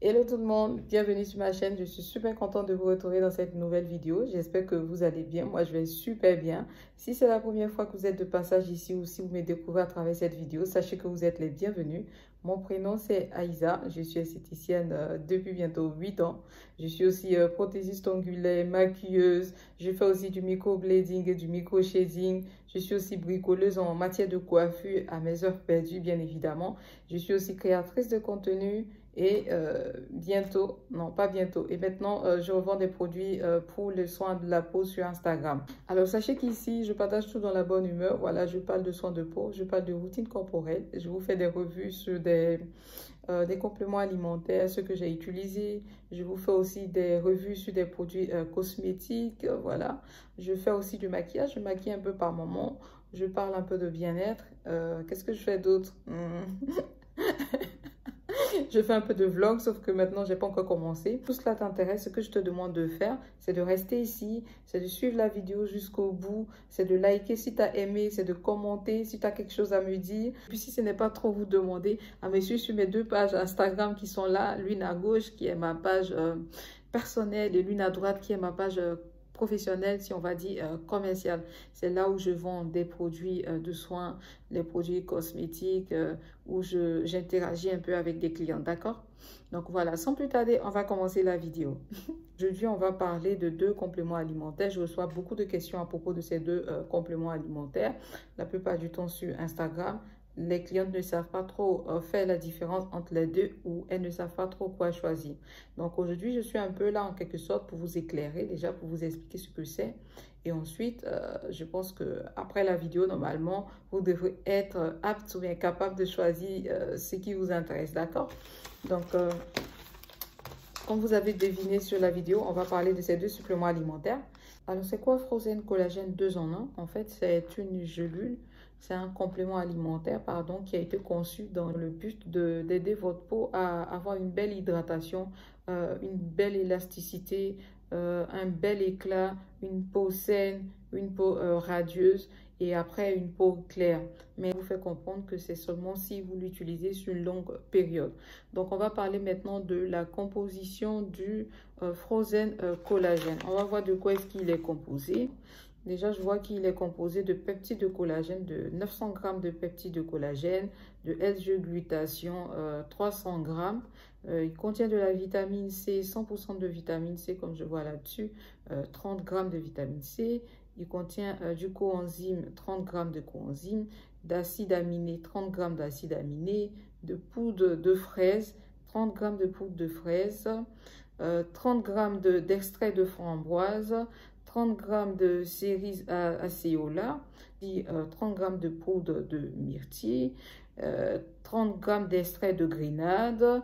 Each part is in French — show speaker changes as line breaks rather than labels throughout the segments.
Hello tout le monde, bienvenue sur ma chaîne. Je suis super contente de vous retrouver dans cette nouvelle vidéo. J'espère que vous allez bien. Moi, je vais super bien. Si c'est la première fois que vous êtes de passage ici ou si vous me découvrez à travers cette vidéo, sachez que vous êtes les bienvenus. Mon prénom, c'est Aïza. Je suis esthéticienne depuis bientôt 8 ans. Je suis aussi prothésiste ongulaire, maquilleuse. Je fais aussi du microblading et du micro-shading. Je suis aussi bricoleuse en matière de coiffure à mes heures perdues, bien évidemment. Je suis aussi créatrice de contenu. Et bientôt, non pas bientôt, et maintenant je revends des produits pour le soin de la peau sur Instagram. Alors sachez qu'ici, je partage tout dans la bonne humeur. Voilà, je parle de soins de peau, je parle de routine corporelle. Je vous fais des revues sur des compléments alimentaires, ce que j'ai utilisé. Je vous fais aussi des revues sur des produits cosmétiques. Voilà, je fais aussi du maquillage, je maquille un peu par moment. Je parle un peu de bien-être. Qu'est-ce que je fais d'autre? Je fais un peu de vlog, sauf que maintenant, je n'ai pas encore commencé. Tout cela t'intéresse, ce que je te demande de faire, c'est de rester ici, c'est de suivre la vidéo jusqu'au bout, c'est de liker si tu as aimé, c'est de commenter si tu as quelque chose à me dire. Puis si ce n'est pas trop vous demander, à me suivre sur mes deux pages Instagram qui sont là, l'une à gauche qui est ma page personnelle et l'une à droite qui est ma page professionnelle, si on va dire commerciale. C'est là où je vends des produits de soins, les produits cosmétiques, où j'interagis un peu avec des clients, d'accord? Donc voilà, sans plus tarder, on va commencer la vidéo. Aujourd'hui, on va parler de deux compléments alimentaires. Je reçois beaucoup de questions à propos de ces deux compléments alimentaires, la plupart du temps sur Instagram. Les clientes ne savent pas trop faire la différence entre les deux ou elles ne savent pas trop quoi choisir. Donc aujourd'hui, je suis un peu là en quelque sorte pour vous éclairer, déjà pour vous expliquer ce que c'est. Et ensuite, je pense qu'après la vidéo, normalement, vous devrez être apte ou bien capable de choisir ce qui vous intéresse, d'accord? Donc, comme vous avez deviné sur la vidéo, on va parler de ces deux suppléments alimentaires. Alors, c'est quoi Frozen Collagène 2 en 1? En fait, c'est une gelule. C'est un complément alimentaire, pardon, qui a été conçu dans le but d'aider votre peau à avoir une belle hydratation, une belle élasticité, un bel éclat, une peau saine, une peau radieuse et après une peau claire. Mais je vous fais comprendre que c'est seulement si vous l'utilisez sur une longue période. Donc, on va parler maintenant de la composition du Frozen Collagène. On va voir de quoi est-ce qu'il est composé. Déjà, je vois qu'il est composé de peptides de collagène, de 900 g de peptides de collagène, de L-glutation, 300 g. Il contient de la vitamine C, 100% de vitamine C, comme je vois là-dessus, 30 g de vitamine C. Il contient du coenzyme, 30 g de coenzyme, d'acide aminé, 30 g d'acide aminé, de poudre de fraise, 30 g de poudre de fraise, 30 g d'extrait de framboise, 30 g de cerises acéola, 30 g de poudre de myrtille, 30 g d'extrait de grenade,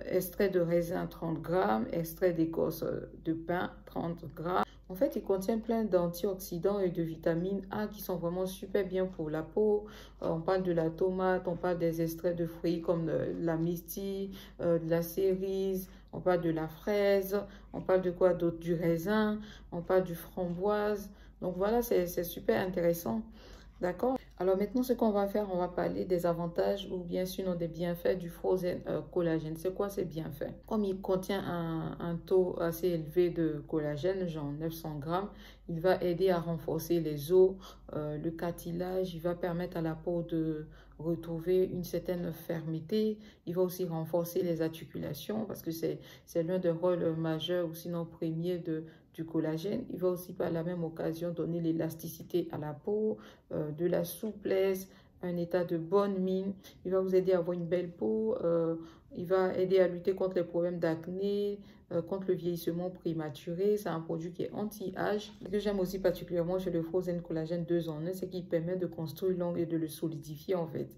extrait de raisin 30 g, extrait d'écorce de pin 30 g. En fait, il contient plein d'antioxydants et de vitamines A qui sont vraiment super bien pour la peau. On parle de la tomate, on parle des extraits de fruits comme la myrtille, de la cerise, on parle de la fraise, on parle de quoi d'autre? Du raisin, on parle du framboise. Donc voilà, c'est super intéressant. D'accord? Alors maintenant, ce qu'on va faire, on va parler des avantages ou bien sinon des bienfaits du Frozen Collagène. C'est quoi ces bienfaits? Comme il contient un taux assez élevé de collagène, genre 900 g, il va aider à renforcer les os, le cartilage, il va permettre à la peau de retrouver une certaine fermeté. Il va aussi renforcer les articulations parce que c'est l'un des rôles majeurs ou sinon premiers du collagène. Il va aussi par la même occasion donner l'élasticité à la peau, de la souplesse, un état de bonne mine. Il va vous aider à avoir une belle peau. Il va aider à lutter contre les problèmes d'acné, contre le vieillissement prématuré. C'est un produit qui est anti-âge. Ce que j'aime aussi particulièrement chez le Frozen Collagène 2 en 1, c'est qu'il permet de construire l'ongle et de le solidifier en fait.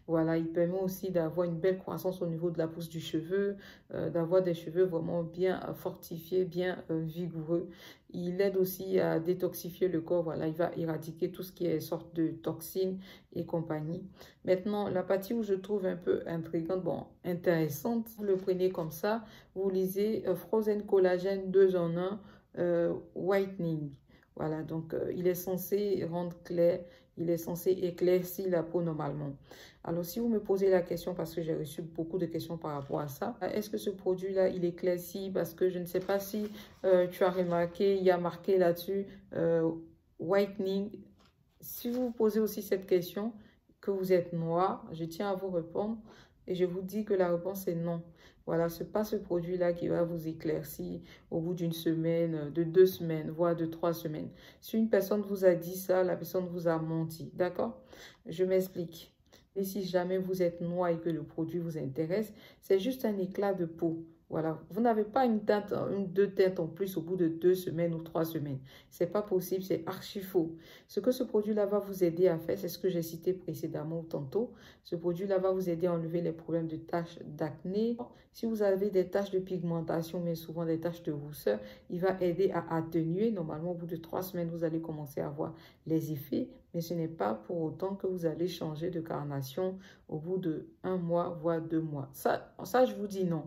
Voilà, il permet aussi d'avoir une belle croissance au niveau de la pousse du cheveu, d'avoir des cheveux vraiment bien fortifiés, bien vigoureux. Il aide aussi à détoxifier le corps. Voilà, il va éradiquer tout ce qui est sorte de toxines et compagnie. Maintenant, la partie où je trouve un peu intrigante, bon, intéressante, vous le prenez comme ça, vous lisez Frozen Collagène 2 en 1 Whitening. Voilà, donc il est censé rendre clair, il est censé éclaircir la peau normalement. Alors, si vous me posez la question, parce que j'ai reçu beaucoup de questions par rapport à ça, est-ce que ce produit-là, il éclaircit? Parce que je ne sais pas si tu as remarqué, il y a marqué là-dessus whitening. Si vous vous posez aussi cette question, que vous êtes noir, je tiens à vous répondre et je vous dis que la réponse est non. Voilà, ce n'est pas ce produit-là qui va vous éclaircir au bout d'une semaine, de 2 semaines, voire de 3 semaines. Si une personne vous a dit ça, la personne vous a menti, d'accord? Je m'explique. Et si jamais vous êtes noir et que le produit vous intéresse, c'est juste un éclat de peau. Voilà, vous n'avez pas une teinte, deux teintes en plus au bout de 2 semaines ou 3 semaines. C'est pas possible, c'est archi faux. Ce que ce produit-là va vous aider à faire, c'est ce que j'ai cité précédemment ou tantôt. Ce produit-là va vous aider à enlever les problèmes de taches d'acné. Si vous avez des taches de pigmentation, mais souvent des taches de rousseur, il va aider à atténuer. Normalement, au bout de 3 semaines, vous allez commencer à voir les effets. Mais ce n'est pas pour autant que vous allez changer de carnation au bout de 1 mois, voire 2 mois. Ça, je vous dis non.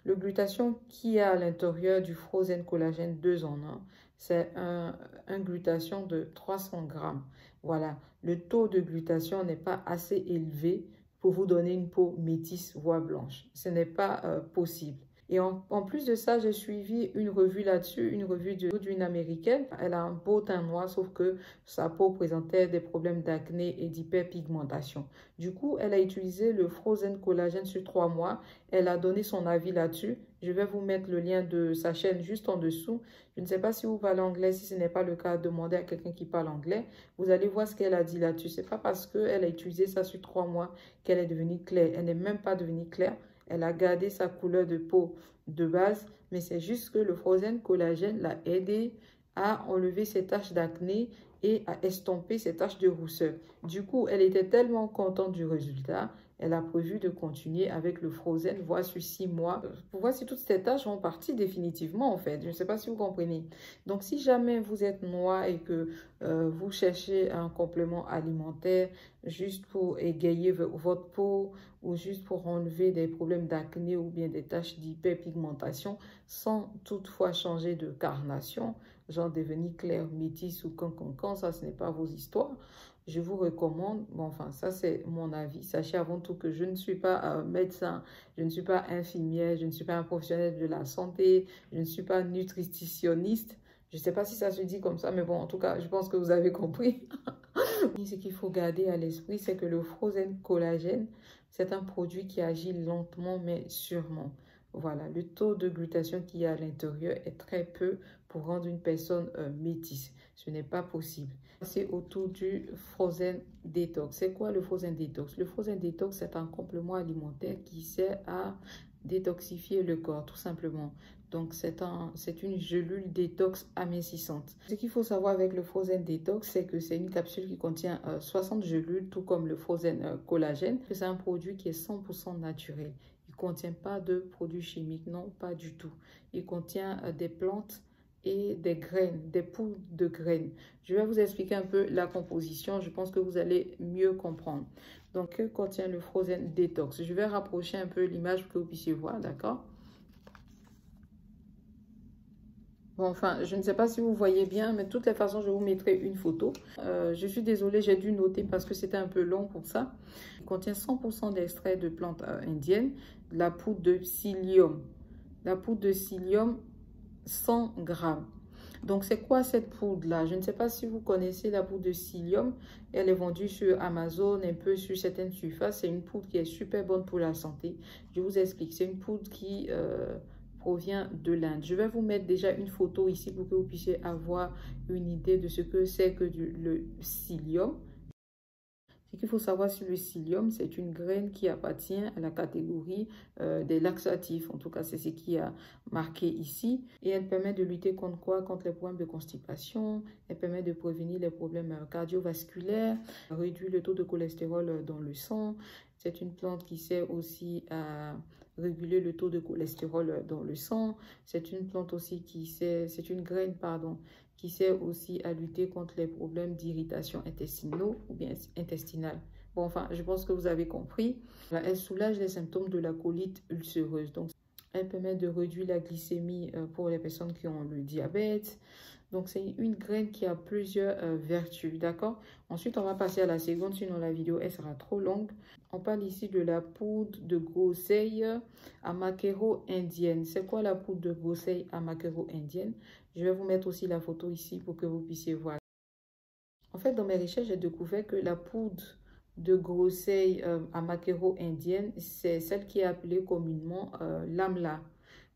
Le glutathion qui est à l'intérieur du Frozen Collagène 2 en 1, c'est un glutathion de 300 grammes. Voilà, le taux de glutathion n'est pas assez élevé pour vous donner une peau métisse, voire blanche. Ce n'est pas possible. Et en plus de ça, j'ai suivi une revue là-dessus, une revue d'une américaine. Elle a un beau teint noir, sauf que sa peau présentait des problèmes d'acné et d'hyperpigmentation. Du coup, elle a utilisé le Frozen Collagène sur 3 mois. Elle a donné son avis là-dessus. Je vais vous mettre le lien de sa chaîne juste en dessous. Je ne sais pas si vous parlez anglais. Si ce n'est pas le cas, demandez à quelqu'un qui parle anglais. Vous allez voir ce qu'elle a dit là-dessus. Ce n'est pas parce qu'elle a utilisé ça sur 3 mois qu'elle est devenue claire. Elle n'est même pas devenue claire. Elle a gardé sa couleur de peau de base, mais c'est juste que le Frozen Collagène l'a aidé à enlever ses taches d'acné et à estomper ses taches de rousseur. Du coup, elle était tellement contente du résultat, elle a prévu de continuer avec le Frozen, voire sur 6 mois, pour voir si toutes ces taches vont partir définitivement en fait. Je ne sais pas si vous comprenez. Donc, si jamais vous êtes noir et que vous cherchez un complément alimentaire juste pour égayer votre peau ou juste pour enlever des problèmes d'acné ou bien des taches d'hyperpigmentation sans toutefois changer de carnation, genre devenir clair, métisse ou cancan, ça ce n'est pas vos histoires. Je vous recommande, bon enfin ça c'est mon avis, sachez avant tout que je ne suis pas médecin, je ne suis pas infirmière, je ne suis pas un professionnel de la santé, je ne suis pas nutritionniste. Je ne sais pas si ça se dit comme ça, mais bon, en tout cas, je pense que vous avez compris. Ce qu'il faut garder à l'esprit, c'est que le Frozen Collagène, c'est un produit qui agit lentement mais sûrement. Voilà, le taux de glutathion qu'il y a à l'intérieur est très peu pour rendre une personne métisse. Ce n'est pas possible. C'est autour du Frozen Detox. C'est quoi le Frozen Detox? Le Frozen Detox, c'est un complément alimentaire qui sert à détoxifier le corps, tout simplement. Donc, c'est une gelule détox amincissante. Ce qu'il faut savoir avec le Frozen Detox, c'est que c'est une capsule qui contient 60 gelules, tout comme le Frozen Collagène. C'est un produit qui est 100% naturel. Il ne contient pas de produits chimiques, non, pas du tout. Il contient des plantes et des graines, des poudres de graines. Je vais vous expliquer un peu la composition. Je pense que vous allez mieux comprendre. Donc, que contient le Frozen Detox? Je vais rapprocher un peu l'image pour que vous puissiez voir, d'accord? Bon, enfin, je ne sais pas si vous voyez bien, mais de toutes les façons, je vous mettrai une photo. Je suis désolée, j'ai dû noter parce que c'était un peu long pour ça. Il contient 100% d'extrait de plantes indiennes, de la poudre de psyllium. La poudre de psyllium, 100 grammes. Donc, c'est quoi cette poudre-là? Je ne sais pas si vous connaissez la poudre de psyllium. Elle est vendue sur Amazon, un peu sur certaines surfaces. C'est une poudre qui est super bonne pour la santé. Je vous explique. C'est une poudre qui provient de l'Inde. Je vais vous mettre déjà une photo ici pour que vous puissiez avoir une idée de ce que c'est que le psyllium. Ce qu'il faut savoir sur le psyllium, c'est une graine qui appartient à la catégorie des laxatifs. En tout cas, c'est ce qui a marqué ici. Et elle permet de lutter contre quoi? Contre les problèmes de constipation. Elle permet de prévenir les problèmes cardiovasculaires, réduire le taux de cholestérol dans le sang. C'est une plante qui sert aussi à réguler le taux de cholestérol dans le sang. C'est une plante aussi c'est une graine, pardon, qui sert aussi à lutter contre les problèmes d'irritation intestinaux ou bien intestinale. Bon, enfin, je pense que vous avez compris. Elle soulage les symptômes de la colite ulcéreuse. Donc, elle permet de réduire la glycémie pour les personnes qui ont le diabète. Donc, c'est une graine qui a plusieurs vertus, d'accord? Ensuite, on va passer à la seconde, sinon la vidéo, elle sera trop longue. On parle ici de la poudre de groseille amakero indienne. C'est quoi la poudre de groseille amakero indienne? Je vais vous mettre aussi la photo ici pour que vous puissiez voir. En fait, dans mes recherches, j'ai découvert que la poudre de groseille amakero indienne, c'est celle qui est appelée communément l'amla.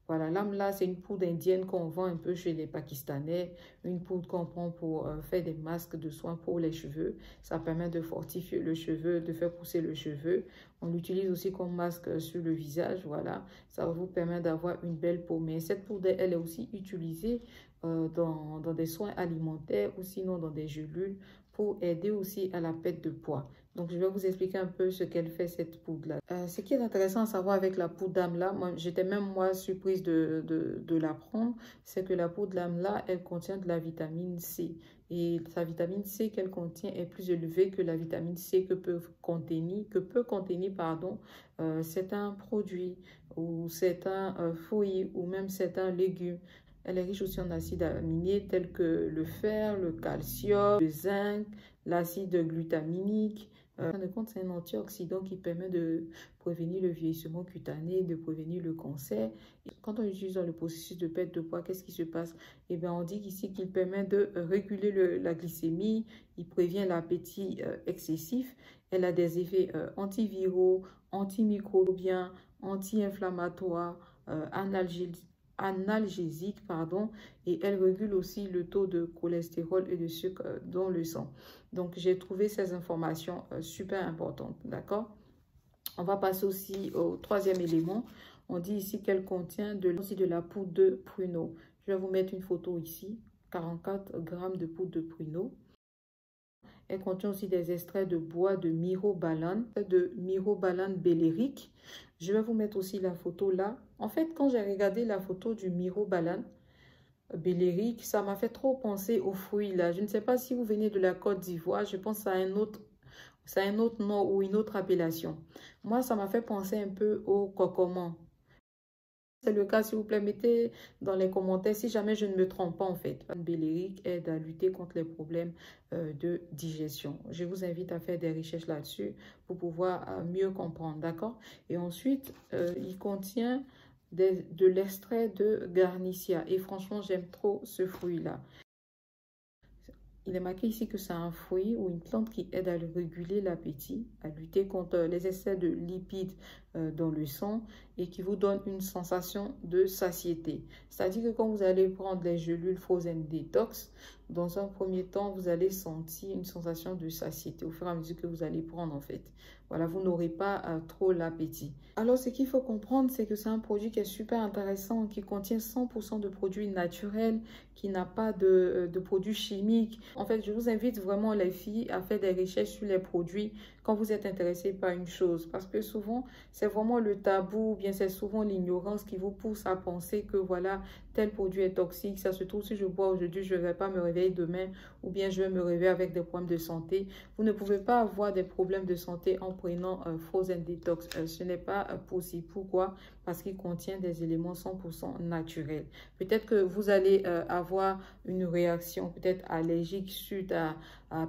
Voilà, l'amla, c'est une poudre indienne qu'on vend un peu chez les Pakistanais, une poudre qu'on prend pour faire des masques de soins pour les cheveux. Ça permet de fortifier le cheveu, de faire pousser le cheveu. On l'utilise aussi comme masque sur le visage, voilà. Ça va vous permettre d'avoir une belle peau. Mais cette poudre, elle est aussi utilisée dans des soins alimentaires ou sinon dans des gélules pour aider aussi à la perte de poids. Donc, je vais vous expliquer un peu ce qu'elle fait, cette poudre-là. Ce qui est intéressant à savoir avec la poudre d'amla, j'étais même moi surprise de l'apprendre, c'est que la poudre d'amla, elle contient de la vitamine C. Et sa vitamine C qu'elle contient est plus élevée que la vitamine C que peut contenir certains produits ou certains fruits ou même certains légumes. Elle est riche aussi en acides aminés tels que le fer, le calcium, le zinc, l'acide glutaminique. En fin de compte, c'est un antioxydant qui permet de prévenir le vieillissement cutané, de prévenir le cancer. Quand on l'utilise dans le processus de perte de poids, qu'est-ce qui se passe? Eh bien, on dit ici qu'il permet de réguler la glycémie, il prévient l'appétit excessif. Elle a des effets antiviraux, antimicrobiens, anti-inflammatoires, analgésique, et elle régule aussi le taux de cholestérol et de sucre dans le sang. Donc, j'ai trouvé ces informations super importantes, d'accord? On va passer aussi au troisième élément. On dit ici qu'elle contient aussi de la poudre de pruneau. Je vais vous mettre une photo ici, 44 grammes de poudre de pruneau. Elle contient aussi des extraits de bois de myrobalan bellérique. Je vais vous mettre aussi la photo là. En fait, quand j'ai regardé la photo du myrobalan bellérique, ça m'a fait trop penser aux fruits là. Je ne sais pas si vous venez de la Côte d'Ivoire, je pense à un autre nom ou une autre appellation. Moi, ça m'a fait penser un peu au cocoman. C'est le cas, s'il vous plaît, mettez dans les commentaires si jamais je ne me trompe pas en fait. Bellérique aide à lutter contre les problèmes de digestion. Je vous invite à faire des recherches là-dessus pour pouvoir mieux comprendre, d'accord? Et ensuite, il contient de l'extrait de Garnicia. Et franchement, j'aime trop ce fruit-là. Il est marqué ici que c'est un fruit ou une plante qui aide à réguler l'appétit, à lutter contre les excès de lipides dans le sang et qui vous donne une sensation de satiété. C'est-à-dire que quand vous allez prendre les gélules Frozen Detox, dans un premier temps, vous allez sentir une sensation de satiété au fur et à mesure que vous allez prendre en fait. Voilà, vous n'aurez pas trop l'appétit. Alors, ce qu'il faut comprendre, c'est que c'est un produit qui est super intéressant, qui contient 100% de produits naturels, qui n'a pas de produits chimiques. En fait, je vous invite vraiment les filles à faire des recherches sur les produits quand vous êtes intéressé par une chose. Parce que souvent, c'est vraiment le tabou, ou bien c'est souvent l'ignorance qui vous pousse à penser que voilà, tel produit est toxique. Ça se trouve, si je bois aujourd'hui, je ne vais pas me réveiller demain ou bien je vais me réveiller avec des problèmes de santé. Vous ne pouvez pas avoir des problèmes de santé en prenant Frozen Detox. Ce n'est pas possible. Pourquoi? Parce qu'il contient des éléments 100% naturels. Peut-être que vous allez avoir une réaction peut-être allergique suite à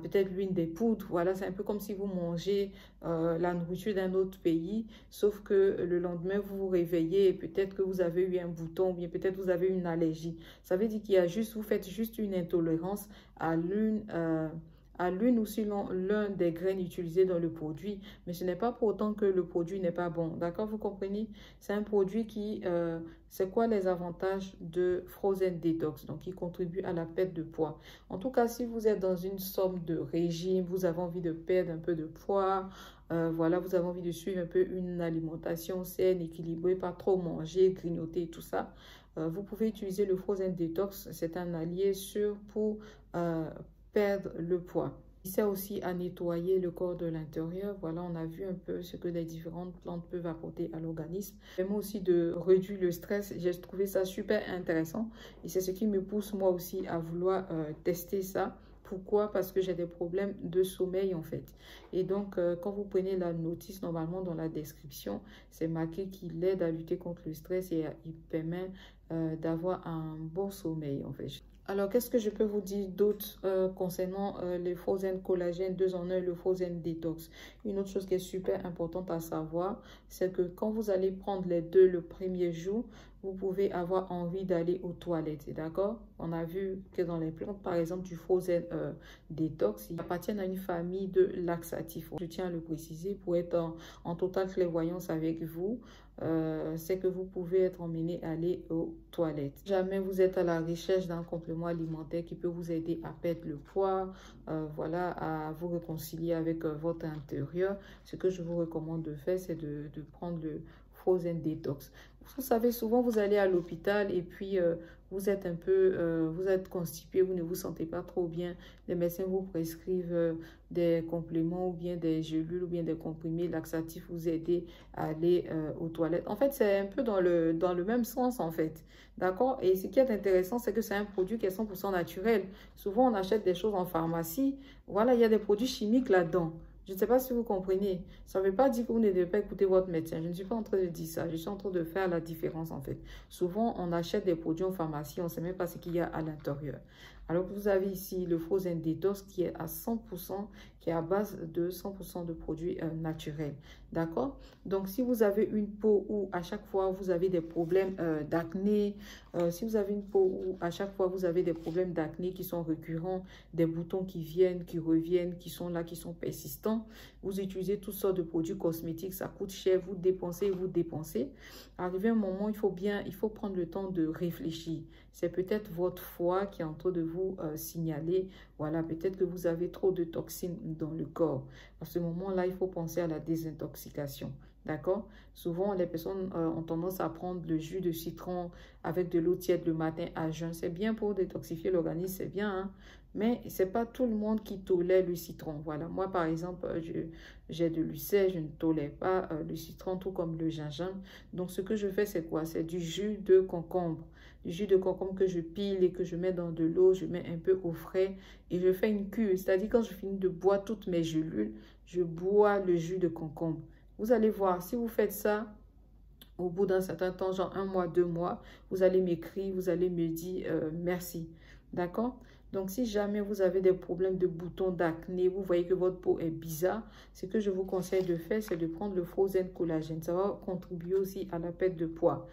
peut-être l'une des poudres. Voilà, c'est un peu comme si vous mangez la nourriture d'un autre pays, sauf que le lendemain, vous vous réveillez et peut-être que vous avez eu un bouton ou bien peut-être vous avez une allergie. Ça veut dire qu'il y a juste, vous faites juste une intolérance à l'une ou sinon l'un des graines utilisées dans le produit, mais ce n'est pas pour autant que le produit n'est pas bon. D'accord, vous comprenez? C'est un produit qui, c'est quoi les avantages de Frozen Detox? Donc, il contribue à la perte de poids. En tout cas, si vous êtes dans une sorte de régime, vous avez envie de perdre un peu de poids, voilà, vous avez envie de suivre un peu une alimentation saine, équilibrée, pas trop manger, grignoter, tout ça. Vous pouvez utiliser le Frozen Detox. C'est un allié sûr pour perdre le poids. Il sert aussi à nettoyer le corps de l'intérieur. Voilà, on a vu un peu ce que les différentes plantes peuvent apporter à l'organisme. Même aussi de réduire le stress. J'ai trouvé ça super intéressant. Et c'est ce qui me pousse moi aussi à vouloir tester ça. Pourquoi? Parce que j'ai des problèmes de sommeil en fait. Et donc, quand vous prenez la notice, normalement dans la description, c'est marqué qu'il aide à lutter contre le stress et il permet d'avoir un bon sommeil en fait. Alors, qu'est-ce que je peux vous dire d'autre concernant les Frozen Collagène 2 en 1 et le Frozen Detox? Une autre chose qui est super importante à savoir, c'est que quand vous allez prendre les deux le premier jour, vous pouvez avoir envie d'aller aux toilettes, d'accord? On a vu que dans les plantes, par exemple, du Frozen Detox, ils appartiennent à une famille de laxatifs. Je tiens à le préciser pour être en totale clairvoyance avec vous. C'est que vous pouvez être emmené à aller aux toilettes. Si jamais vous êtes à la recherche d'un complément alimentaire qui peut vous aider à perdre le poids, voilà, à vous réconcilier avec votre intérieur, ce que je vous recommande de faire, c'est de prendre le Frozen Detox. Vous savez, souvent vous allez à l'hôpital et puis vous êtes un peu, vous êtes constipé, vous ne vous sentez pas trop bien. Les médecins vous prescrivent des compléments ou bien des gélules ou bien des comprimés laxatifs vous aider à aller aux toilettes. En fait, c'est un peu dans le même sens en fait. D'accord? Et ce qui est intéressant, c'est que c'est un produit qui est 100% naturel. Souvent, on achète des choses en pharmacie. Voilà, il y a des produits chimiques là-dedans. Je ne sais pas si vous comprenez. Ça ne veut pas dire que vous ne devez pas écouter votre médecin. Je ne suis pas en train de dire ça. Je suis en train de faire la différence en fait. Souvent, on achète des produits en pharmacie. On ne sait même pas ce qu'il y a à l'intérieur. Alors que vous avez ici le Frozen Detox qui est à 100%, qui est à base de 100% de produits naturels. D'accord? Donc, si vous avez une peau où à chaque fois vous avez des problèmes d'acné, si vous avez une peau où à chaque fois vous avez des problèmes d'acné qui sont récurrents, des boutons qui viennent, qui reviennent, qui sont là, qui sont persistants, vous utilisez toutes sortes de produits cosmétiques, ça coûte cher, vous dépensez. Arrivé un moment, il faut prendre le temps de réfléchir. C'est peut-être votre foie qui est en train de vous signaler, voilà, peut-être que vous avez trop de toxines dans le corps. À ce moment-là, il faut penser à la désintoxication. D'accord? Souvent, les personnes ont tendance à prendre le jus de citron avec de l'eau tiède le matin à jeun. C'est bien pour détoxifier l'organisme, c'est bien, hein? Mais ce n'est pas tout le monde qui tolère le citron. Voilà, moi, par exemple, j'ai de l'ulcère, je ne tolère pas le citron, tout comme le gingembre. Donc, ce que je fais, c'est quoi? C'est du jus de concombre. Du jus de concombre que je pile et que je mets dans de l'eau, je mets un peu au frais et je fais une cure. C'est-à-dire, quand je finis de boire toutes mes gélules, je bois le jus de concombre. Vous allez voir, si vous faites ça, au bout d'un certain temps, genre 1 mois, 2 mois, vous allez m'écrire, vous allez me dire merci. D'accord? Donc, si jamais vous avez des problèmes de boutons, d'acné, vous voyez que votre peau est bizarre, ce que je vous conseille de faire, c'est de prendre le Frozen Collagène. Ça va contribuer aussi à la perte de poids.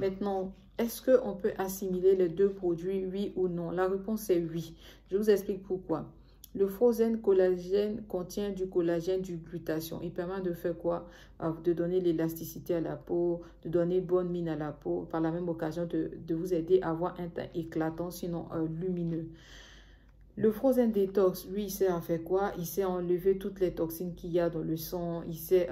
Maintenant, est-ce qu'on peut assimiler les deux produits, oui ou non? La réponse est oui. Je vous explique pourquoi. Le Frozen Collagène contient du collagène, du glutathion. Il permet de faire quoi? De donner l'élasticité à la peau, de donner bonne mine à la peau, par la même occasion de vous aider à avoir un teint éclatant, sinon lumineux. Le Frozen Detox, lui, il sert à faire quoi? Il sert à enlever toutes les toxines qu'il y a dans le sang. Il sert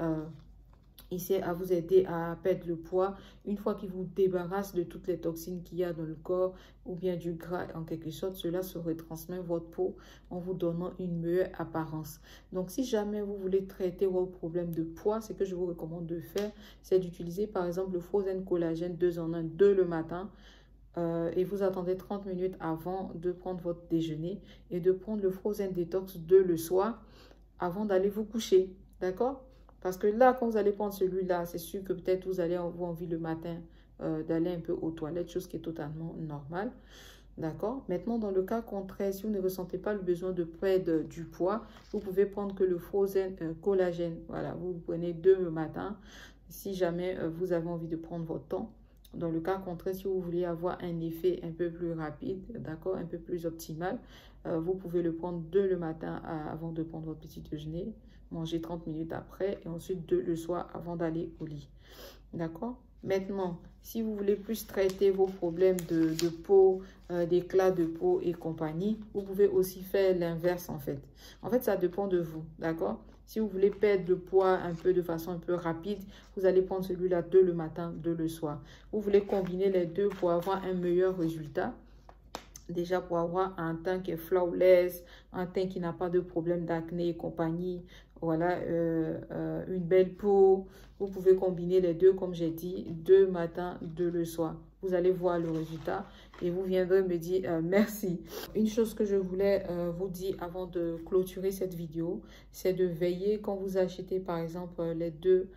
à vous aider à perdre le poids. Une fois qu'il vous débarrasse de toutes les toxines qu'il y a dans le corps ou bien du gras en quelque sorte, cela se retransmet votre peau en vous donnant une meilleure apparence. Donc, si jamais vous voulez traiter vos problèmes de poids, ce que je vous recommande de faire, c'est d'utiliser par exemple le Frozen Collagène 2 en 1, 2 le matin. Et vous attendez 30 minutes avant de prendre votre déjeuner et de prendre le Frozen Detox 2 le soir avant d'aller vous coucher. D'accord? Parce que là, quand vous allez prendre celui-là, c'est sûr que peut-être vous allez avoir envie le matin d'aller un peu aux toilettes, chose qui est totalement normale. D'accord? Maintenant, dans le cas contraire, si vous ne ressentez pas le besoin de perdre du poids, vous pouvez prendre que le Frozen Collagène. Voilà, vous prenez 2 le matin, si jamais vous avez envie de prendre votre temps. Dans le cas contraire, si vous voulez avoir un effet un peu plus rapide, d'accord, un peu plus optimal, vous pouvez le prendre 2 le matin avant de prendre votre petit déjeuner, manger 30 minutes après et ensuite 2 le soir avant d'aller au lit. D'accord? Maintenant, si vous voulez plus traiter vos problèmes de peau, d'éclat de peau et compagnie, vous pouvez aussi faire l'inverse en fait. En fait, ça dépend de vous, d'accord? Si vous voulez perdre le poids un peu de façon un peu rapide, vous allez prendre celui-là 2 le matin, 2 le soir. Vous voulez combiner les deux pour avoir un meilleur résultat. Déjà pour avoir un teint qui est flawless, un teint qui n'a pas de problème d'acné et compagnie. Voilà, une belle peau. Vous pouvez combiner les deux, comme j'ai dit, 2 matins, 2 le soir. Vous allez voir le résultat et vous viendrez me dire merci. Une chose que je voulais vous dire avant de clôturer cette vidéo, c'est de veiller quand vous achetez par exemple les 2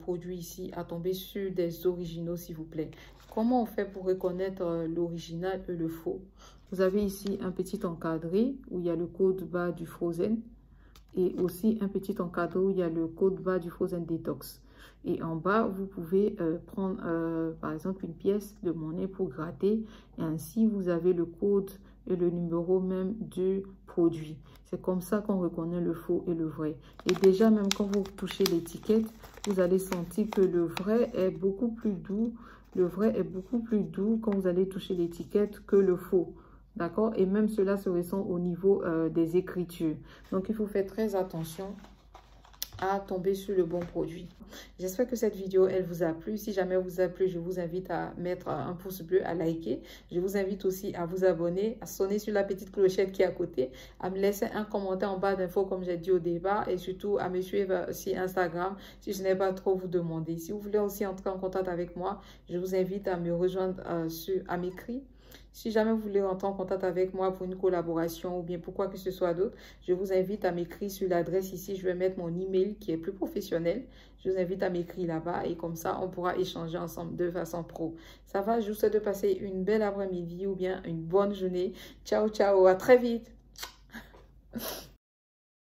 produits ici à tomber sur des originaux, s'il vous plaît. Comment on fait pour reconnaître l'original et le faux? Vous avez ici un petit encadré où il y a le code barre du Frozen et aussi un petit encadré où il y a le code barre du Frozen Detox. Et en bas, vous pouvez prendre par exemple une pièce de monnaie pour gratter et ainsi vous avez le code et le numéro même du produit. C'est comme ça qu'on reconnaît le faux et le vrai. Et déjà, même quand vous touchez l'étiquette, vous allez sentir que le vrai est beaucoup plus doux. Le vrai est beaucoup plus doux quand vous allez toucher l'étiquette que le faux. D'accord? Et même cela se ressent au niveau des écritures. Donc, il faut faire très attention à tomber sur le bon produit. J'espère que cette vidéo, elle vous a plu. Si jamais elle vous a plu, je vous invite à mettre un pouce bleu, à liker. Je vous invite aussi à vous abonner, à sonner sur la petite clochette qui est à côté, à me laisser un commentaire en bas d'infos comme j'ai dit au départ et surtout à me suivre sur Instagram si je n'ai pas trop vous demander. Si vous voulez aussi entrer en contact avec moi, je vous invite à me rejoindre à m'écrire. Si jamais vous voulez entrer en contact avec moi pour une collaboration ou bien pour quoi que ce soit d'autre, je vous invite à m'écrire sur l'adresse ici. Je vais mettre mon email qui est plus professionnel. Je vous invite à m'écrire là-bas et comme ça, on pourra échanger ensemble de façon pro. Ça va? Je vous souhaite de passer une belle après-midi ou bien une bonne journée. Ciao, ciao, à très vite.